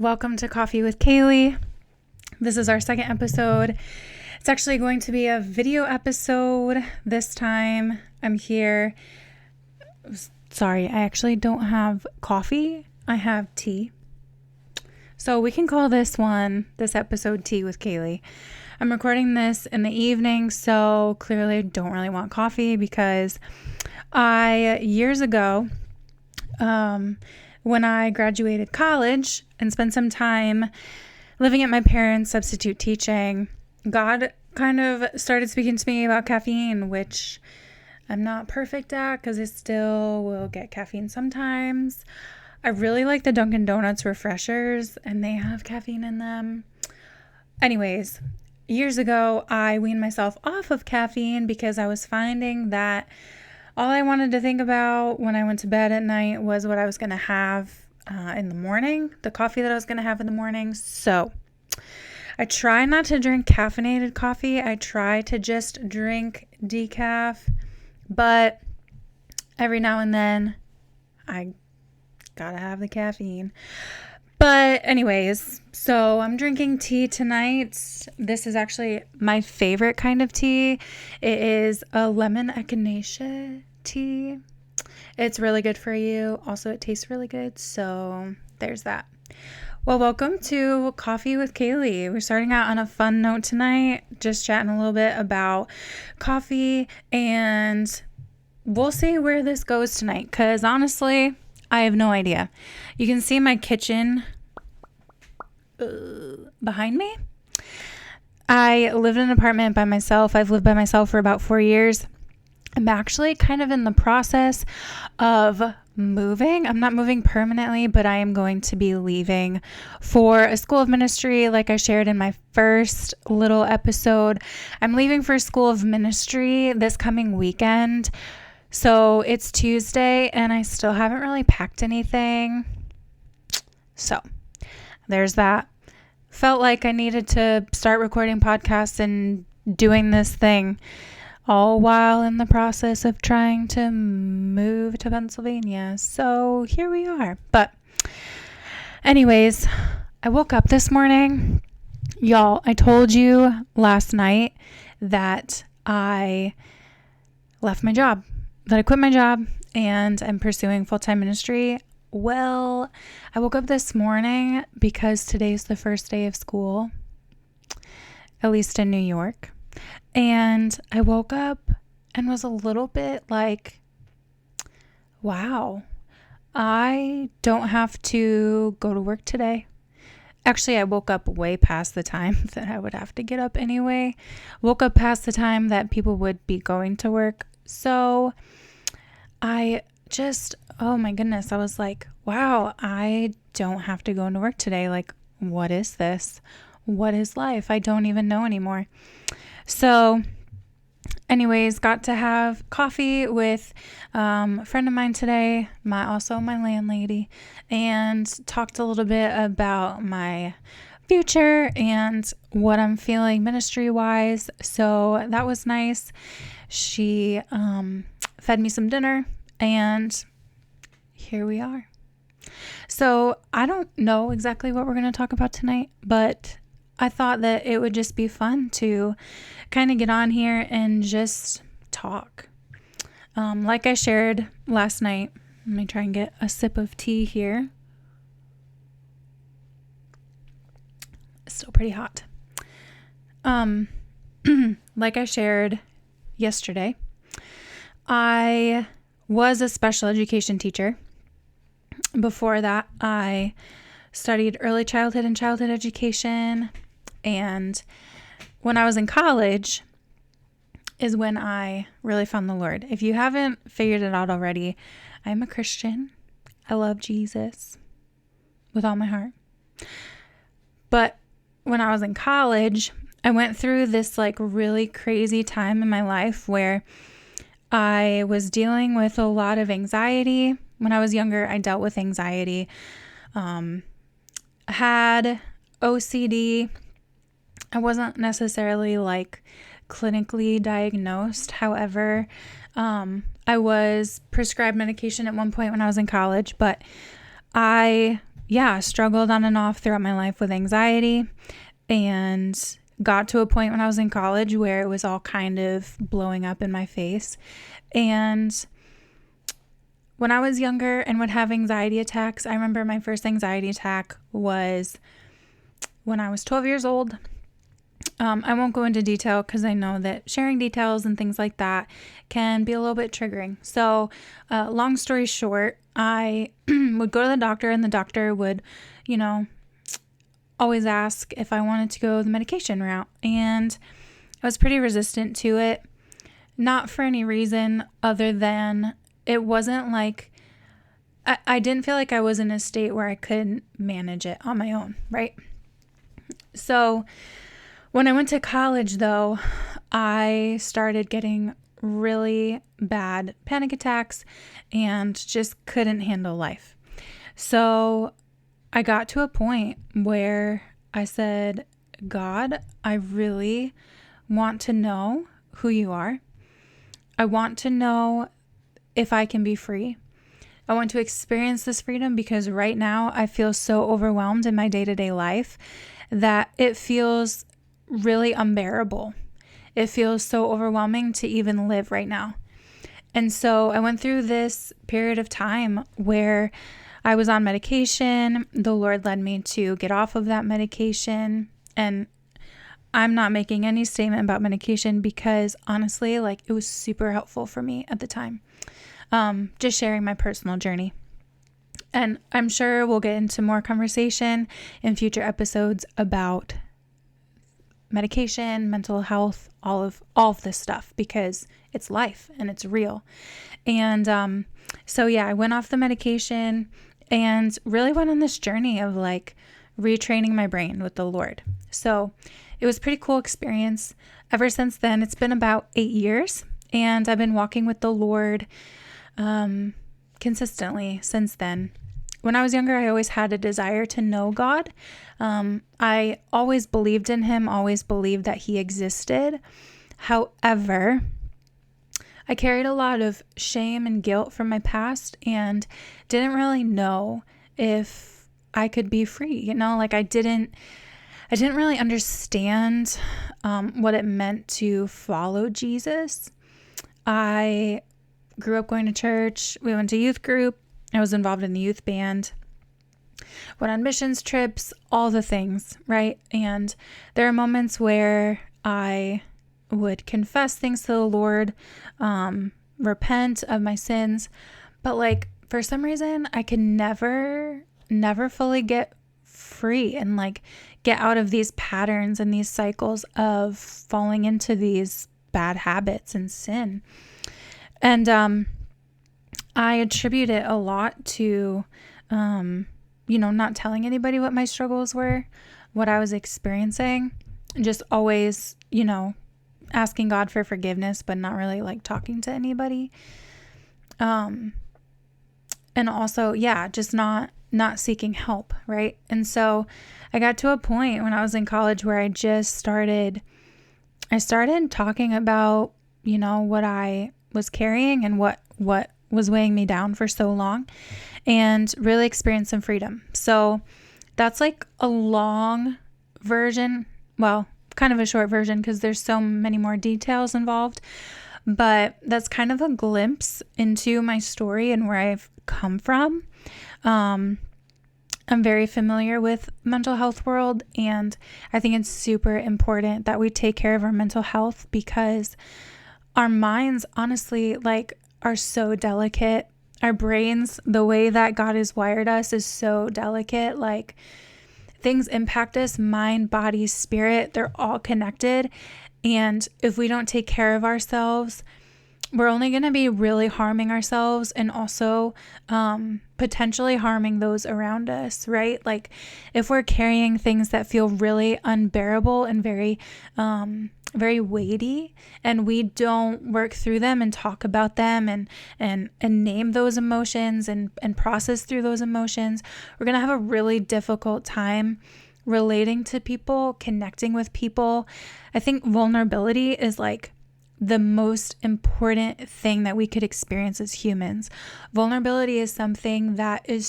Welcome to Coffee with Kayleigh. This is our second episode. It's actually going to be a video episode this time. I'm here. Sorry, I actually don't have coffee. I have tea. So we can call this episode Tea with Kayleigh. I'm recording this in the evening, so clearly I don't really want coffee because years ago, when I graduated college and spent some time living at my parents' substitute teaching, God kind of started speaking to me about caffeine, which I'm not perfect at because I still will get caffeine sometimes. I really like the Dunkin' Donuts refreshers, and they have caffeine in them. Anyways, years ago, I weaned myself off of caffeine because I was finding that all I wanted to think about when I went to bed at night was what I was going to have in the morning, the coffee that I was going to have in the morning. So I try not to drink caffeinated coffee. I try to just drink decaf, but every now and then I gotta have the caffeine. But anyways, so I'm drinking tea tonight. This is actually my favorite kind of tea. It is a lemon echinacea tea. It's really good for you. Also, it tastes really good. So there's that. Well, welcome to Coffee with Kayleigh. We're starting out on a fun note tonight, just chatting a little bit about coffee, and we'll see where this goes tonight, because honestly, I have no idea. You can see my kitchen behind me. I live in an apartment by myself. I've lived by myself for about 4 years. I'm actually kind of in the process of moving. I'm not moving permanently, but I am going to be leaving for a school of ministry, like I shared in my first little episode. I'm leaving for a school of ministry this coming weekend. So it's Tuesday and I still haven't really packed anything. So there's that. Felt like I needed to start recording podcasts and doing this thing all while in the process of trying to move to Pennsylvania. So here we are. But anyways, I woke up this morning. Y'all, I told you last night that I left my job, that I quit my job and I'm pursuing full-time ministry. Well, I woke up this morning because today's the first day of school, at least in New York. And I woke up and was a little bit like, wow, I don't have to go to work today. Actually, I woke up way past the time that I would have to get up anyway. Woke up past the time that people would be going to work. So I just, oh my goodness, I was like, wow, I don't have to go into work today. Like, what is this? What is life? I don't even know anymore. So anyways, got to have coffee with a friend of mine today, also my landlady, and talked a little bit about my future and what I'm feeling ministry-wise. So that was nice. She fed me some dinner, and here we are. So I don't know exactly what we're going to talk about tonight, but I thought that it would just be fun to kind of get on here and just talk. Like I shared last night, let me try and get a sip of tea here. It's still pretty hot. Like I shared yesterday, I was a special education teacher. Before that, I studied early childhood and childhood education. And when I was in college is when I really found the Lord. If you haven't figured it out already, I'm a Christian. I love Jesus with all my heart. But when I was in college, I went through this like really crazy time in my life where I was dealing with a lot of anxiety. When I was younger, I dealt with anxiety. Had OCD. I wasn't necessarily like clinically diagnosed. However, I was prescribed medication at one point when I was in college, but I struggled on and off throughout my life with anxiety, and got to a point when I was in college where it was all kind of blowing up in my face. And when I was younger and would have anxiety attacks, I remember my first anxiety attack was when I was 12 years old. I won't go into detail because I know that sharing details and things like that can be a little bit triggering. So long story short, I would go to the doctor, and the doctor would, always ask if I wanted to go the medication route. And I was pretty resistant to it, not for any reason other than it wasn't like, I didn't feel like I was in a state where I couldn't manage it on my own, right? So when I went to college, though, I started getting really bad panic attacks and just couldn't handle life. So I got to a point where I said, God, I really want to know who you are. I want to know if I can be free. I want to experience this freedom because right now I feel so overwhelmed in my day-to-day life that it feels really unbearable. It feels so overwhelming to even live right now. And so I went through this period of time where I was on medication. The Lord led me to get off of that medication. And I'm not making any statement about medication because honestly, it was super helpful for me at the time. Just sharing my personal journey. And I'm sure we'll get into more conversation in future episodes about medication, mental health, all of this stuff, because it's life and it's real. And I went off the medication and really went on this journey of retraining my brain with the Lord. So it was a pretty cool experience. Ever since then, it's been about 8 years, and I've been walking with the Lord consistently since then. When I was younger, I always had a desire to know God. I always believed in him, always believed that he existed. However, I carried a lot of shame and guilt from my past and didn't really know if I could be free. I didn't really understand what it meant to follow Jesus. I grew up going to church. We went to youth group. I was involved in the youth band, went on missions trips, all the things, right? And there are moments where I would confess things to the Lord, repent of my sins, but for some reason I could never fully get free and get out of these patterns and these cycles of falling into these bad habits and sin. And I attribute it a lot to, not telling anybody what my struggles were, what I was experiencing, just always, asking God for forgiveness, but not really talking to anybody. And also, just not seeking help. Right. And so I got to a point when I was in college where I started talking about, what I was carrying and what was weighing me down for so long, and really experienced some freedom. So that's a long version. Well, kind of a short version because there's so many more details involved, but that's kind of a glimpse into my story and where I've come from. I'm very familiar with mental health world, and I think it's super important that we take care of our mental health because our minds honestly are so delicate. Our brains, the way that God has wired us is so delicate. Things impact us, mind, body, spirit, they're all connected. And if we don't take care of ourselves, we're only going to be really harming ourselves and also potentially harming those around us, right? If we're carrying things that feel really unbearable and very weighty, and we don't work through them and talk about them and name those emotions and process through those emotions, we're going to have a really difficult time relating to people, connecting with people. I think vulnerability is the most important thing that we could experience as humans. Vulnerability is something that is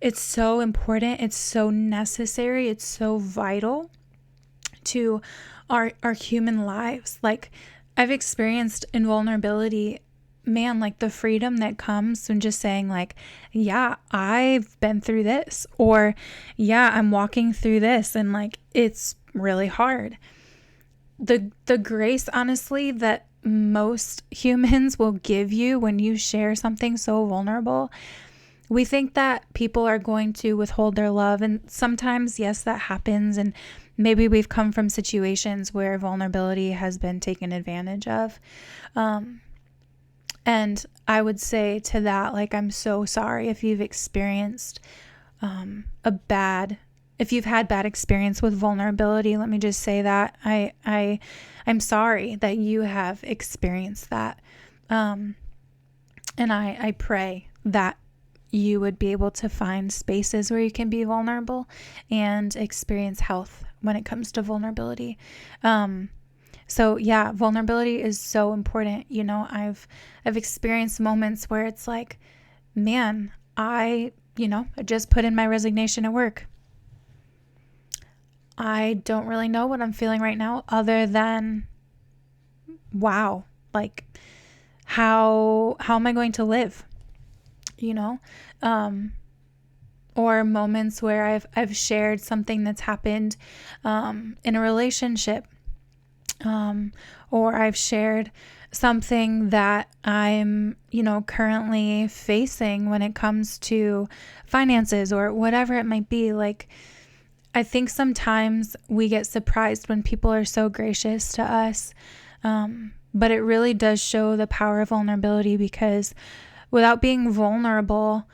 it's so important. It's so necessary. It's so vital to our human lives. Like, I've experienced invulnerability, man, like the freedom that comes from just saying like, yeah, I've been through this, or yeah, I'm walking through this, and like, it's really hard. The grace, honestly, that most humans will give you when you share something so vulnerable. We think that people are going to withhold their love, and sometimes, yes, that happens, and maybe we've come from situations where vulnerability has been taken advantage of. And I would say to that, like, I'm so sorry if you've experienced if you've had bad experience with vulnerability. Let me just say that I'm sorry that you have experienced that. And I pray that you would be able to find spaces where you can be vulnerable and experience health when it comes to vulnerability. So yeah, vulnerability is so important. You know, I've experienced moments where it's like, man, I just put in my resignation at work. I don't really know what I'm feeling right now other than, wow, like, how am I going to live? Or moments where I've shared something that's happened in a relationship, or I've shared something that I'm, currently facing when it comes to finances or whatever it might be. Like, I think sometimes we get surprised when people are so gracious to us, but it really does show the power of vulnerability, because without being vulnerable,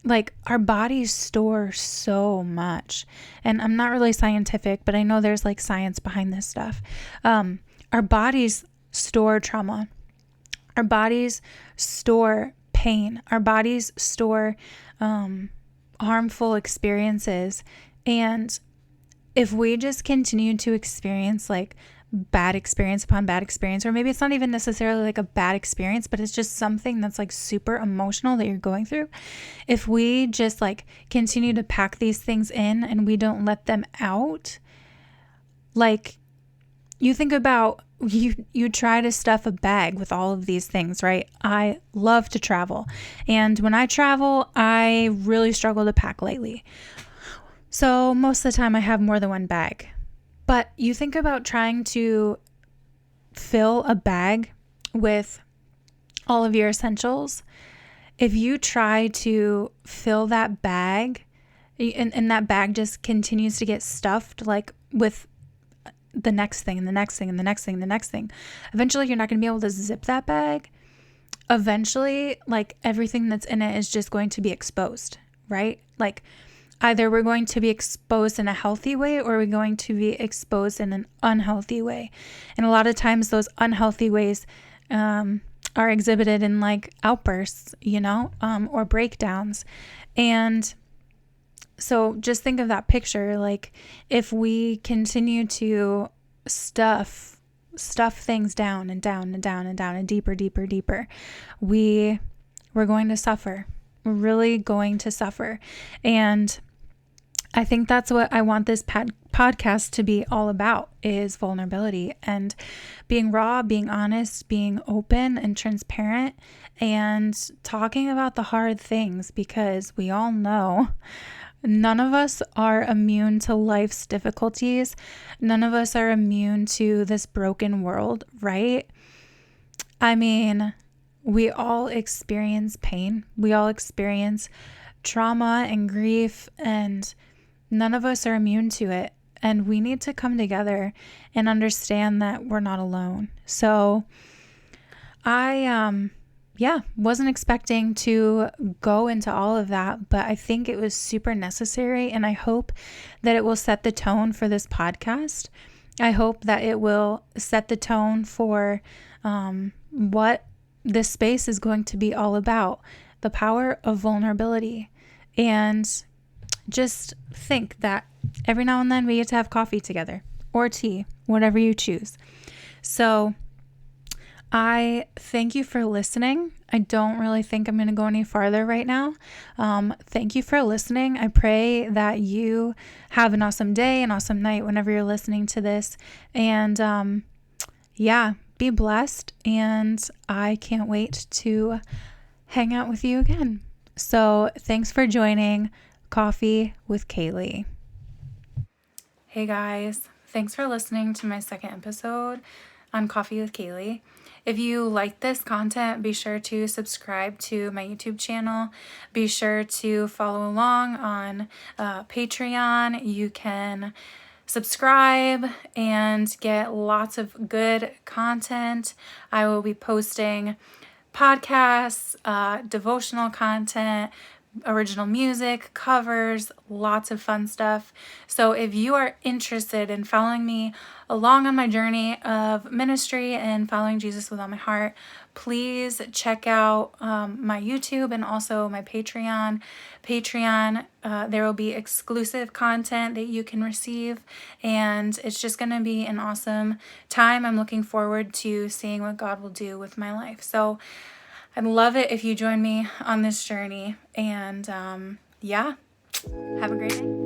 like, our bodies store so much. And I'm not really scientific, but I know there's like science behind this stuff. Our bodies store trauma. Our bodies store pain. Our bodies store harmful experiences. And if we just continue to experience like bad experience upon bad experience, or maybe it's not even necessarily like a bad experience, but it's just something that's like super emotional that you're going through. If we just like continue to pack these things in and we don't let them out, like, you think about, you try to stuff a bag with all of these things, right? I love to travel. And when I travel, I really struggle to pack lately. So most of the time I have more than one bag. But you think about trying to fill a bag with all of your essentials. If you try to fill that bag, and that bag just continues to get stuffed like with the next thing and the next thing and the next thing and the next thing, eventually you're not going to be able to zip that bag. Eventually, like, everything that's in it is just going to be exposed, right? Like, either we're going to be exposed in a healthy way, or we're going to be exposed in an unhealthy way. And a lot of times those unhealthy ways are exhibited in like outbursts, or breakdowns. And so just think of that picture. Like, if we continue to stuff things down and down and down and down and deeper, we're going to suffer. We're really going to suffer. And I think that's what I want this podcast to be all about, is vulnerability and being raw, being honest, being open and transparent, and talking about the hard things, because we all know none of us are immune to life's difficulties. None of us are immune to this broken world, right? I mean, we all experience pain. We all experience trauma and grief, and none of us are immune to it. And we need to come together and understand that we're not alone. So I wasn't expecting to go into all of that, but I think it was super necessary, and I hope that it will set the tone for this podcast. I hope that it will set the tone for what this space is going to be all about, the power of vulnerability. And just think that every now and then we get to have coffee together, or tea, whatever you choose. So I thank you for listening. I don't really think I'm going to go any farther right now. Thank you for listening. I pray that you have an awesome day, an awesome night whenever you're listening to this. And yeah, be blessed. And I can't wait to hang out with you again. So thanks for joining Coffee with Kayleigh. Hey guys, thanks for listening to my second episode on Coffee with Kayleigh. If you like this content, be sure to subscribe to my YouTube channel. Be sure to follow along on Patreon. You can subscribe and get lots of good content. I will be posting podcasts, devotional content, original music, covers, lots of fun stuff. So if you are interested in following me along on my journey of ministry and following Jesus with all my heart, please check out my YouTube and also my Patreon. There will be exclusive content that you can receive, and it's just going to be an awesome time. I'm looking forward to seeing what God will do with my life. So I'd love it if you join me on this journey. And yeah, have a great day.